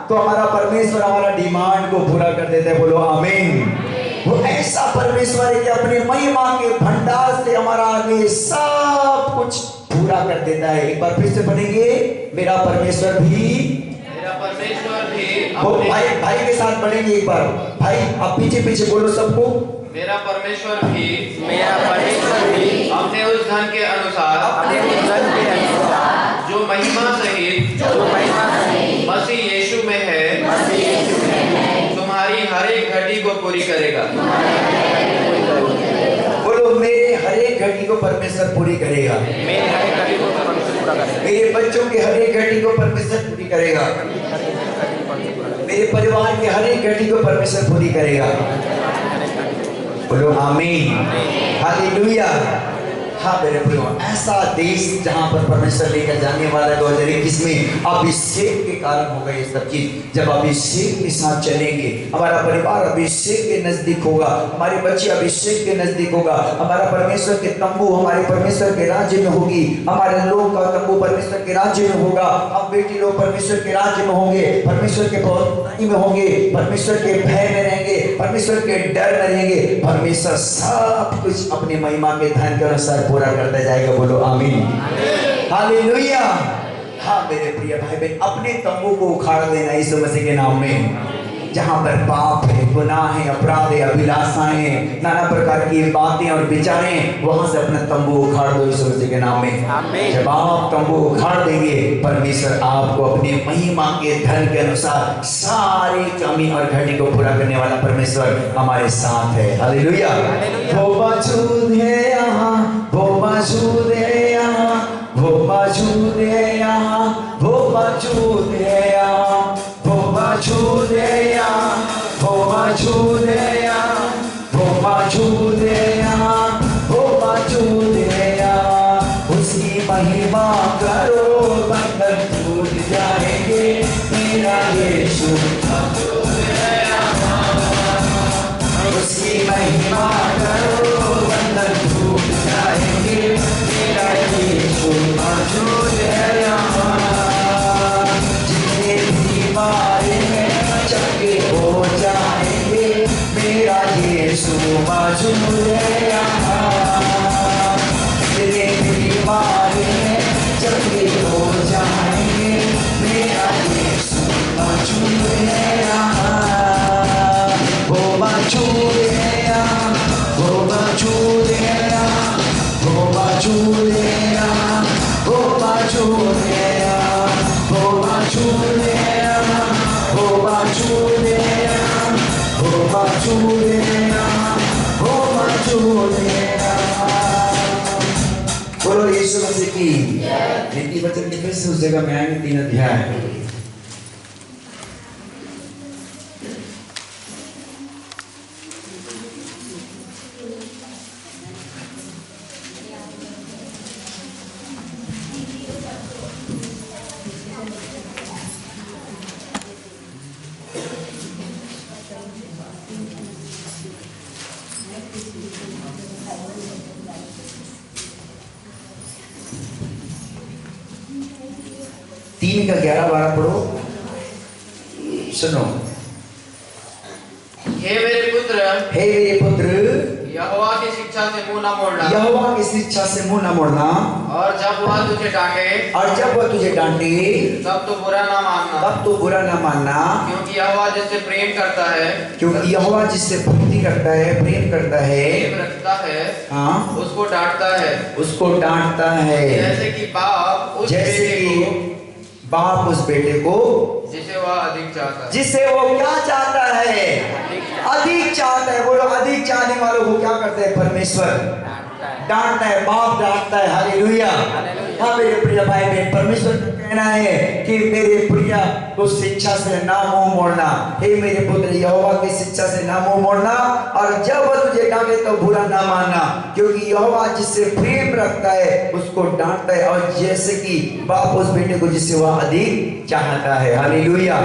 तो हमारा परमेश्वर हमारा डिमांड को पूरा कर देता है। बोलो आमीन। वो ऐसा परमेश्वर है कि अपने महिमा के भंडार से हमारा आगे सब कुछ पूरा कर देता है। एक बार फिर से पढ़ेंगे, मेरा परमेश्वर भी भाई के साथ पढ़ेंगे एक बार। भाई आप पीछे पीछे बोलो सबको। मेरा परमेश्वर भी अपने उस धन के अनुसार, जो महिमा सहित मसीह यीशु में है, तुम्हारी हर एक घटी को पूरी करेगा। बोलो मेरे हर एक घटी को परमेश्वर पूरी करेगा। मेरे बच्चों की हर एक घटी को परमेश्वर पूरी करेगा। मेरे परिवार की हर एक घटी को परमेश्वर पूरी करेगा। बोलो आमीन, हालेलुया। हाँ मेरे प्रियो, ऐसा देश जहाँ पर परमेश्वर लेकर जाने वाला है 2021 में, अभिषेक के कारण होगा ये सब चीज। जब अभिषेक के साथ चलेंगे, हमारा परिवार अभिषेक के नजदीक होगा, हमारे बच्चे अभिषेक के नजदीक होगा, हमारा परमेश्वर के तंबू हमारे परमेश्वर के राज्य में होगी, हमारे लोग का तंबू परमेश्वर के राज्य में होगा, हम बेटी लोग परमेश्वर के राज्य में होंगे, परमेश्वर के भक्ति में होंगे, परमेश्वर के भय में रहेंगे, परमेश्वर के डर में रहेंगे। परमेश्वर सब कुछ अपने महिमा के धन के अनुसार पूरा करता जाएगा। बोलो आमीन। हालेलुया। हाँ मेरे प्रिय भाई बहन, अपने तंबू को उखाड़ देना यीशु मसीह के नाम में। जहाँ पर पाप है, गुनाह है, अपराध है, अभिलाषाएं, नाना प्रकार की बातें और विचारें, वहां से अपना तंबू उखाड़ दो यीशु मसीह के नाम में। जब आप तंबू उखाड़ देंगे, परमेश्वर आपको अपनी महिमा के धन के अनुसार सारी कमी और घटी को पूरा करने वाला परमेश्वर हमारे साथ है। हालेलुया। वो मौजूद है यहाँ, वो मौजूद है यहाँ, वो मौजूद है यहाँ, वो मौजूद है यहाँ, वो मौजूद है यहाँ, वो मौजूद है यहाँ, वो मौजूद है यहाँ, वो मौजूद है यहाँ। उसकी महिमा करो, बंधन टूट जाएंगे, मेरा यीशु मौजूद है यहाँ। उसकी महिमा करो, बंधन टूट जाएंगे, मेरा यीशु मौजूद है यहाँ। जितने बीमारी में चंगे हो जाएंगे, मेरा यीशु मौजूद है यहाँ। जितने बीमारी में चंगे हो जाएंगे, मेरा यीशु मौजूद है यहाँ। वो मौजूद है यहाँ, वो मौजूद है यहाँ, वो मौजूद है यहाँ, वो मौजूद है यहाँ, वो मौजूद है यहाँ, वो मौजूद है यहाँ, वो मौजूद है यहाँ, वो मौजूद है यहाँ। बोलो यीशु मसीह की। नीति वचन के फिर से उस जगह में आएंगे, 3 अध्याय। तीन का 11-12 पढ़ो। सुनो। हे मेरे पुत्र, हे मेरे पुत्र, यहोवा की शिक्षा से मुंह न मोड़ना, यहोवा की शिक्षा से मुंह न मोड़ना। और जब वह तुझे डांटे, और जब वह तुझे डांटे, तब तो बुरा ना मानना, तब तो बुरा न मानना। क्योंकि यहोवा जिससे प्रेम करता है, क्योंकि यहोवा जिससे भक्ति करता है, प्रेम करता है, प्रेम रखता है, हाँ, उसको डांटता है, उसको डांटता है। जैसे कि बाप उस जैसे बेटे कि को, बाप उस बेटे को, जिसे वह अधिक चाहता है, जिसे वो क्या चाहता है, अधिक चाहता है। बोलो, अधिक चाहने वालों को क्या करते हैं परमेश्वर? डांटता है। बाप डांटता है। हालेलुया। हाँ मेरे प्रिय भाई बहन, परमेश्वर का कहना है कि मेरे प्रिय तो शिक्षा से ना मुंह मोड़ना। हे मेरे पुत्र, यहोवा की शिक्षा से ना मुंह मोड़ना, और जब वह तुझे डांटे तो बुरा ना मानना, क्योंकि यहोवा जिससे प्रेम रखता है उसको डांटता है, और जैसे कि बाप उस बेटे को जिससे वह अधिक चाहता है। हालेलुया।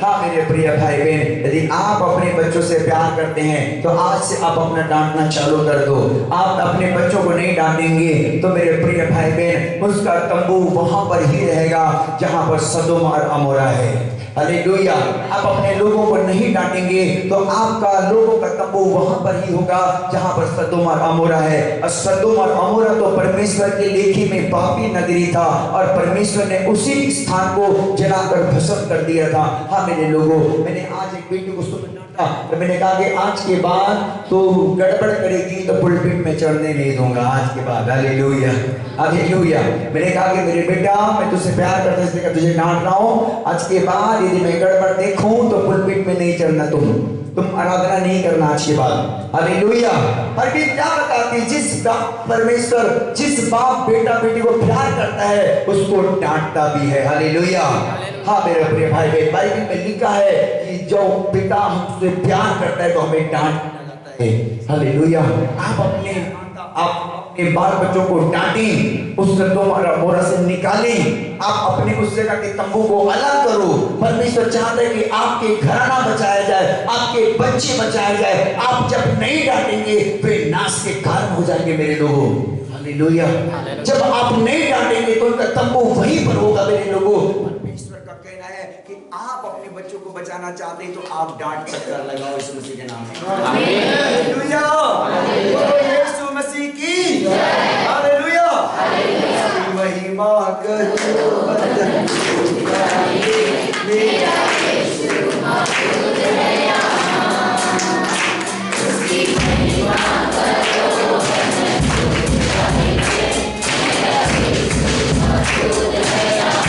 हाँ मेरे प्रिय भाई बहन, यदि आप अपने बच्चों से प्यार करते हैं तो आज से आप अपना डांटना चालू कर दो। आप अपने बच्चों को नहीं डांटेंगे तो मेरे प्रिय भाई बहन, उसका तंबू वहां पर ही रहेगा जहां पर सदोम और अमोरा है। हालेलुया। आप अपने लोगों को नहीं डांटेंगे तो आपका लोगों का तंबू वहां पर ही होगा जहां पर सदोम और अमोरा है। और सदोम और अमोरा तो परमेश्वर के लेखे में पापी नगरी था, और परमेश्वर ने उसी स्थान को जलाकर भस्म कर दिया था। हाँ मेरे लोगों, मैंने आज एक बेटी को सुबह डांटा, तो मैंने कहा कि आज के बाद तो गड़बड़ करेगी तो पुलपिट में चढ़ने नहीं दूंगा आज के बाद। Hallelujah, hallelujah. मैंने कहा कि मेरे बेटा, मैं तुझसे प्यार करता हूं इसलिए तुझे डांट रहा हूं, आज के बाद यदि मैं गड़बड़ देखूं तो पुलपिट में नहीं चढ़ना, तुम आराधना नहीं करना आज के बाद। हालेलुया। और फिर क्या बताती, जिस परमेश्वर जिस बाप बेटा बेटी को प्यार करता है उसको डांटता भी है। हालेलुया। हाँ मेरे प्रिय भाई बहन, बाइबल में लिखा है कि जो पिता हमसे प्यार करता है तो हमें डांटना लगता है। हालेलुया। आप अपने बाल बच्चों को डांटें, उस सदोम और अमोरा से निकालें, आप अपने उस जगह के तंबू को अलग करो। परमेश्वर चाहता है कि आपके घराना बचाया जाए, आपके बच्चे बचाए जाए। आप जब नहीं डांटेंगे तो नाश के कारण हो जाएंगे मेरे लोगों। हालेलुया। जब आप नहीं डांटेंगे तो उनका तंबू वहीं पर होगा मेरे लोगों। परमेश्वर का कहना है कि आप अपने बच्चों को बचाना चाहते हैं तो आप डांट कर लगाओ यीशु मसीह के नाम में। हालेलुया। यीशु मसीह की हालेलुया। महिमा करो वंदन गाइए मेरा यीशु मौजूद है यहाँ उसकी महिमा करो वंदन गाइए मेरा यीशु मौजूद है यहाँ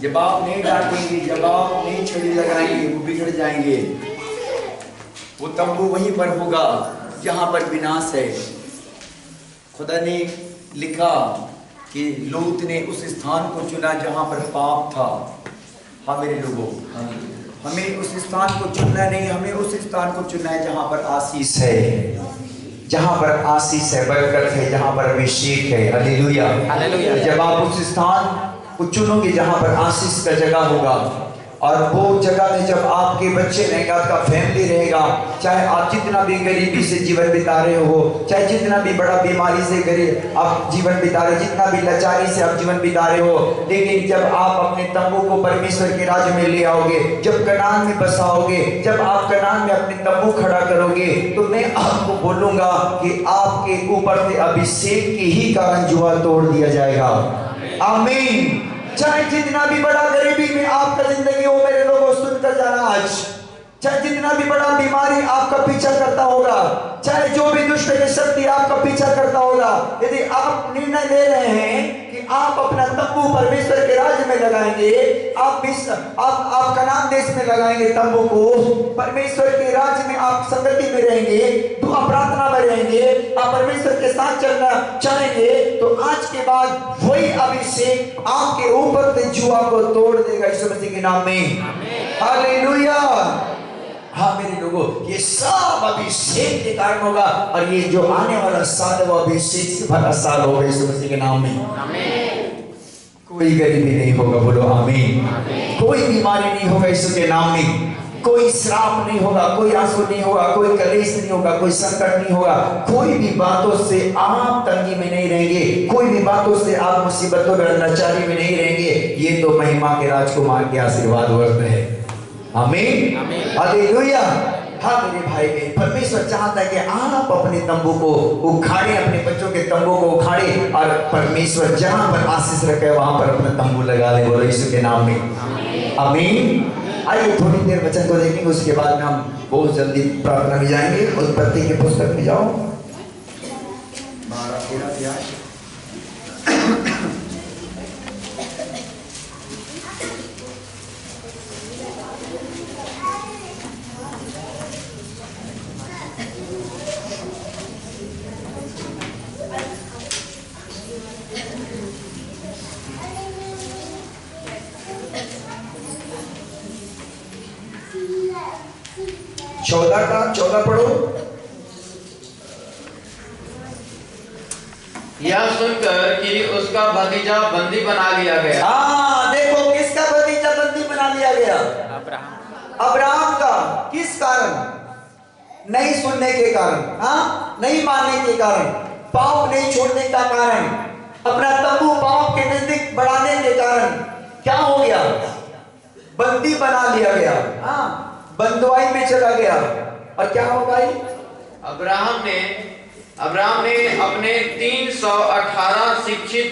जब आप नहीं डांटेंगे, जब आप नहीं छड़ी लगाएंगे, वो बिगड़ जाएंगे। वो तंबू वहीं पर होगा जहां पर विनाश है। खुदा ने लिखा कि लूत ने उस स्थान को चुना जहां पर पाप था। हाँ मेरे लोगों, हमें उस स्थान को चुनना नहीं, हमें उस स्थान को चुनना है जहां पर आशीष है, जहां पर आशीष है, बरकत है, जहां पर अभिषेक है। Hallelujah hallelujah. जब आप उस स्थान को चुनोगे जहां पर आशीष का जगह होगा, और वो जगह में जब आपके बच्चे रहेंगे, आपका फैमिली रहेगा, चाहे आप जितना भी गरीबी से जीवन बिता रहे हो, चाहे जितना भी बड़ा बीमारी से गरीब आप जीवन बिता रहे हो, जितना भी लाचारी से आप जीवन बिता रहे हो, लेकिन जब आप अपने तंबू को परमेश्वर के राज्य में ले आओगे, जब कनान में बसाओगे, जब आप कनान में अपने तंबू खड़ा करोगे, तो मैं आपको बोलूंगा कि आपके ऊपर से अभिषेक के ही कारण जुआ तोड़ दिया जाएगा। आमीन। चाहे जितना भी बड़ा गरीबी में आपका जिंदगी हो मेरे लोगों, सुनकर जाना आज, चाहे जितना भी बड़ा बीमारी आपका पीछा करता होगा, चाहे जो भी दुष्ट की शक्ति आपका पीछा करता होगा, यदि आप निर्णय ले रहे हैं कि आप अपना तंबू परमेश्वर के राज्य में लगाएंगे, आप कनान देश में लगाएंगे तंबू को, परमेश्वर के राज्य में आप संगति में रहेंगे, दुआ प्रार्थना में रहेंगे, आप परमेश्वर के साथ चलना चाहेंगे, तो आज के बाद वही अभिषेक आपके ऊपर से जुआ को तोड़ देगा यीशु मसीह के नाम में। हालेलुया। हाँ मेरे लोगों, ये सब अभिषेक के कारण होगा, और ये जो आने वाला साल है वो अभिषेक से भरा साल होगा यीशु मसीह के नाम में। कोई गरीबी नहीं होगा, बोलो आमीन। कोई बीमारी नहीं होगा यीशु के नाम में, कोई श्राप नहीं होगा, कोई आंसू नहीं होगा, कोई कलेश नहीं होगा, कोई संकट नहीं होगा, कोई भी बातों से आप तंगी में नहीं रहेंगे, कोई भी बातों से आप मुसीबतों में लाचारी में नहीं रहेंगे। ये तो महिमा के राजकुमार के आशीर्वाद वर्ष है। आमीन हालेलुया। हाँ मेरे भाई बहन, परमेश्वर चाहता है कि आप अपने तंबू को उखाड़े, अपने बच्चों के तंबू को उखाड़े, और परमेश्वर जहां पर आशीष रखे वहां पर अपना तंबू लगा दे, बोलो यीशु के नाम में आमीन। आइए थोड़ी देर वचन को देखेंगे, उसके बाद में हम बहुत जल्दी प्रार्थना में जाएंगे। उत्पत्ति की पुस्तक में जाओ 12-13 अध्याय। चौदह पढ़ो। यह सुनकर कि उसका भतीजा बंदी बना लिया गया। हाँ देखो, किसका भतीजा बंदी बना लिया गया? अब्राहम का। किस कारण? नहीं सुनने के कारण, हाँ नहीं मानने के कारण, पाप नहीं छोड़ने का कारण, अपना तंबू पाप के नजदीक बढ़ाने के कारण क्या हो गया? बंदी बना लिया गया। हाँ, बंदवाई में चला गया। और क्या हो भाई? अब्राहम ने अपने 318 शिक्षित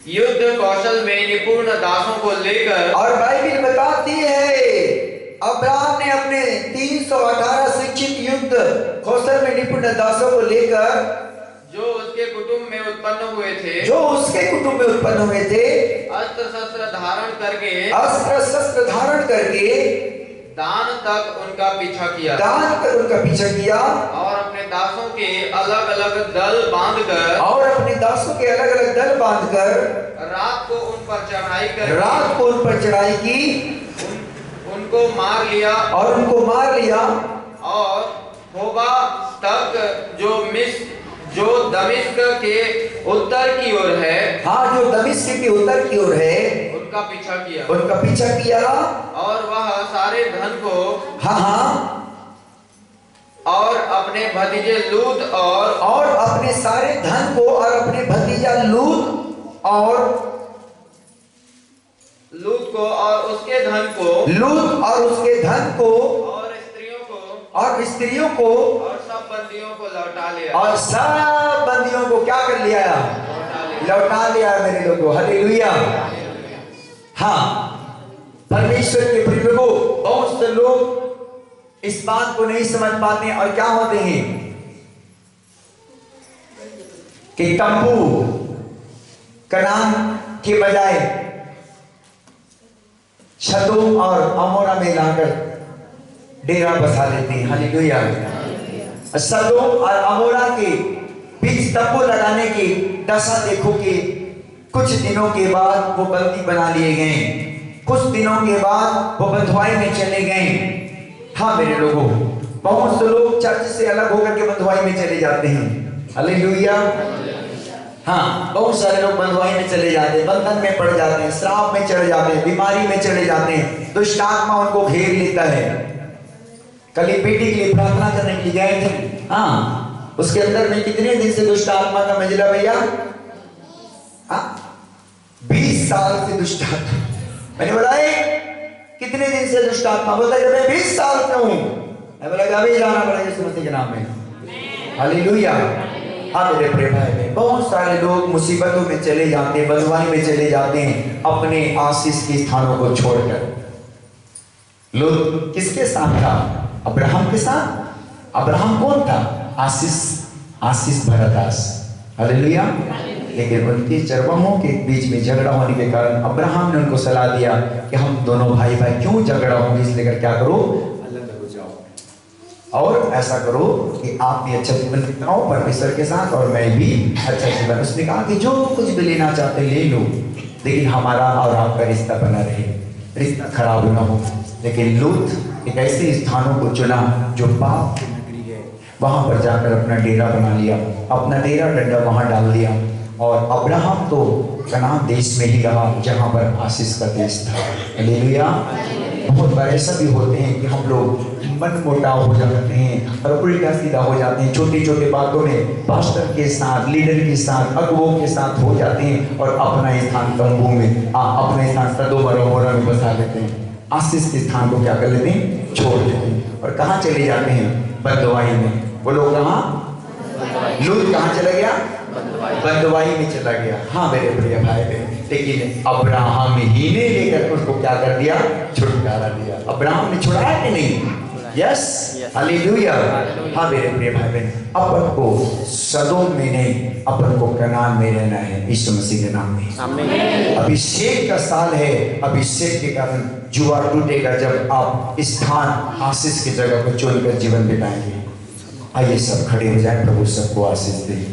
युद्ध कौशल में निपुण दासों को लेकर, और बाइबिल बताती है अब्राहम ने अपने 318 शिक्षित युद्ध कौशल में निपुण दासों को लेकर, जो उसके कुटुंब में उत्पन्न हुए थे, अस्त्र शस्त्र धारण करके दान तक उनका पीछा किया, और अपने दासों के अलग अलग दल बांधकर रात को उन पर चढ़ाई की, उनको मार लिया, और होबा तक जो दमिश्क के उत्तर की ओर है, हाँ, जो दमिश्क के उत्तर की ओर है, उनका पीछा किया, और वह सारे धन को, हाँ, और अपने भतीजे लूत और अपने सारे धन को, और अपने भतीजा लूत और उसके धन को, और स्त्रियों को, और सब बंदियों को लौटा लिया, और सब बंदियों को क्या कर लिया? लौटा लिया मेरे लोगों। हालेलुया। हाँ, परमेश्वर के प्रिय लोगों, बहुत से लोग इस बात को नहीं समझ पाते और क्या होते हैं कि तंबू कनान के बजाय सदोम और अमोरा में लाकर डेरा बसा लेते हैं। हालेलुया। सदोम और अमोरा के बीच तंबू लगाने की दशा देखो कि कुछ दिनों के बाद वो बंदी बना लिए गए, कुछ दिनों के बाद वो बंधुआई में चले गए। हाँ मेरे लोगों, बहुत से लोग चर्च से अलग होकर के बंधुआई में चले जाते हैं। हालेलुया। हाँ, बहुत सारे लोग बंधुआई में चले जाते हैं, बंधन में पड़ जाते हैं, श्राप में चले जाते हैं, बीमारी में चले जाते हैं, दुष्ट आत्मा उनको घेर लेता है। कल ही बेटी के लिए प्रार्थना करने के लिए गए थे। हाँ, उसके अंदर में कितने दिन से दुष्ट आत्मा का मजला भैया? 20 साल से दुष्ट आत्मा। मैंने बोला कितने दिन से दुष्ट आत्मा? बोलता जब मैं 20 साल से हूं। मैं बोला अभी जाना पड़ेगा यीशु मसीह के नाम में। हालेलुया। हाँ मेरे प्रिय भाई, बहुत सारे लोग मुसीबतों में चले जाते हैं, बंधुआई में चले जाते हैं अपने आशीष के स्थानों को छोड़कर। लोग किसके साथ था? अब्राहम के साथ। अब्राहम कौन था? आशीष भरा दास। हालेलुया। लेकिन उनके चरवाहों के बीच में झगड़ा होने के कारण अब्राहम ने उनको सलाह दिया कि हम दोनों भाई क्यों झगड़ा होंगे, इसलिए क्या करो, अलग हो जाओ और ऐसा करो कि आप भी अच्छा जीवन बिताओ परमेश्वर के साथ और मैं भी अच्छा जीवन। उसने कहा कि जो कुछ भी लेना चाहते ले लो, लेकिन हमारा और आपका रिश्ता बना रहे, रिश्ता खराब ना हो। लेकिन लूत एक ऐसे स्थानों को चुना जो पाप की नगरी है, वहां पर जाकर अपना डेरा बना लिया, अपना डेरा डंडा वहां डाल दिया। और अब्राहम तो कनान देश में ही रहा जहां पर आशीष का देश था। हालेलुया। बहुत बार ऐसा भी होते हैं कि हम लोग मन मोटाव हो जाते हैं और उल्टा सीधा हो जाते हैं, छोटी छोटी बातों में पास्टर के साथ, लीडर के साथ, अगुओं के साथ हो जाते हैं और अपना स्थान तंबू में, अपना स्थान सदोम और अमोरा में बसा लेते हैं। आशीष के स्थान को क्या कर लेते हैं? छोड़ देते हैं। और कहाँ चले जाते हैं? बंधुआई में। वो लोग कहाँ? लूत कहाँ चला गया? बंधुआई में चला गया। हाँ मेरे प्रिय भाई बहन, लेकिन अब्राहम ही ने लेकर उसको क्या कर दिया? छुटकारा दिया। अब्राहम ने छुड़ाया कि नहीं? Yes, hallelujah. हाँ मेरे प्रिय भाई बहन, अपन को सदोम में नहीं, अपन को कनान में रहना है यीशु मसीह के नाम में। अभिषेक का साल है, अभिषेक के कारण जुआ टूटेगा जब आप स्थान आशीष की जगह को चुनकर जीवन बिताएंगे। आइए सब खड़े हो जाए, प्रभु सबको आशीष दे।